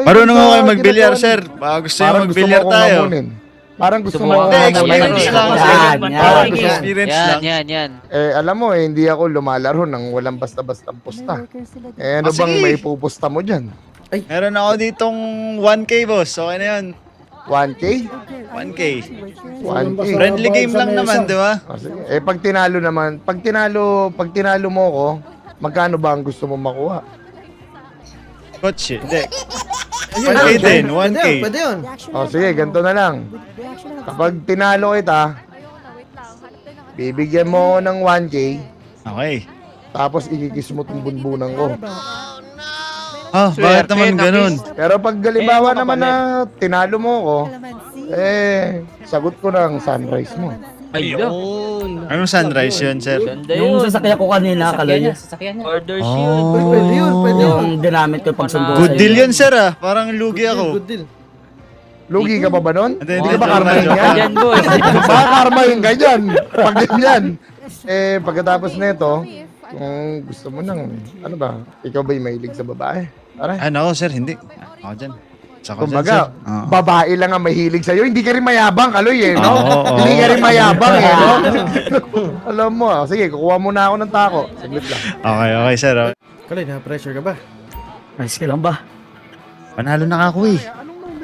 Marunong ako kayo sa mag-bilyar, ginagawa sir. niyo. Baka gusto nyo Parang gusto mo mag-bilyar akong tayo. hamunin. Parang gusto mo Subukan akong mo. Hindi, hamunin. experience lang. Yan, Parang yan. experience lang. Yan. Alam mo hindi ako lumalaro ng walang basta-basta pusta. Ano Ah, bang sige. may pupusta mo dyan? Meron ako ditong 1K, boss. Okay na yun. 1K? 1K. 1K. Friendly game lang naman, di ba? Sige. Pag tinalo naman, pag tinalo mo ako, magkano ba ang gusto mo makuha? Coach, hindi. 1K din, 1K. Pwede yun. Sige, ganito na lang. Kapag tinalo kita, bibigyan mo ako ng 1K, Okay. tapos ikikis mo tong bunbunan ko. Ah, bakit naman ganun? Pero pag galimbawa naman na tinalo mo ako, sagot ko ng sunrise mo. Ayun. Anong sunrise yun, sir? Ganda Yung yun. sasakyan ko kanina, kaloy. Orders Oh. yun. Pwede yun, pwede yun. Yung dinamit ko pagsundo Good deal yun, sir ah. Parang lugi ako. Good deal. Lugi ka pa ba nun? Hindi, Hindi ka ba joke karma lang, yun joke yan? Yan, boy. Baka karma yun ganyan. Pag ganyan. Pagkatapos nito, kung gusto mo nang, ano ba, ikaw ba'y mahilig sa babae? Tara. Ano ako, sir? Hindi. Ako dyan. Saka dyan, sir. Kumbaga, Oo. babae lang ang mahilig sa'yo. Hindi ka rin mayabang, kaloy eh, no? Oo. Hindi ka rin mayabang eh, no? Alam mo, sige, kukuha muna ako ng tako. Saglit lang. Okay, sir. Okay. Kaloy, na-pressure ka ba? Ayos ka lang ba? Panalo na ako eh.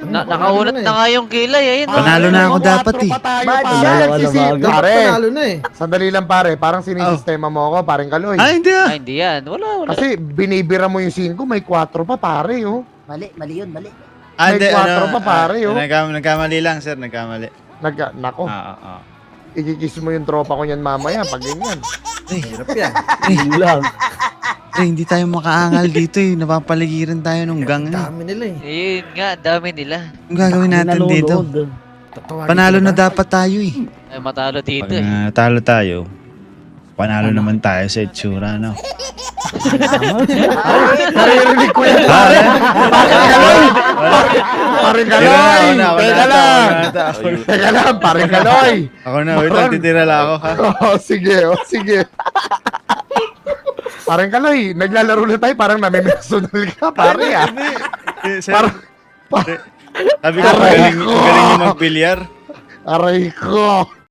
Nakaunat na nga yung kilay. Ayun. Panalo na ako dapat eh. Pare, Panalo na eh. sandali lang pare, parang sinisistema mo ako, parang kaloy. Ah, hindi ah. Ay, hindi yan. Wala. Kasi binibira mo yung 5, may 4 pa pare, oh. Mali yun, mali. Ah, May hindi, 4 pa, pare, oh. Nagkamali lang, sir. Nagkamali. Nako, Ah. ikikis mo yung tropa ko niyan mamaya pag ganyan. Hirap yan. Yun lang. Hindi tayo makaangal dito eh. Napapaligiran tayo ng gang eh. Dami nila eh. Ayun nga, dami nila. Ang gagawin natin dito? Tatawagin Panalo ko na ba? dapat tayo eh. Ay, matalo dito Pag eh. talo tayo, panalo naman tayo sa itsura, no? Naririnig ko yan, pare. Parang kaloy. Teka lang. Teka lang, parang kaloy. Ako na, wait lang, titira lang ako, ha? Sige. Parang kaloy, naglalaro na tayo, parang nami-personal ka, pare ah. Sir, Parang, sabi ko, magaling nyo magbilyar. aray ko.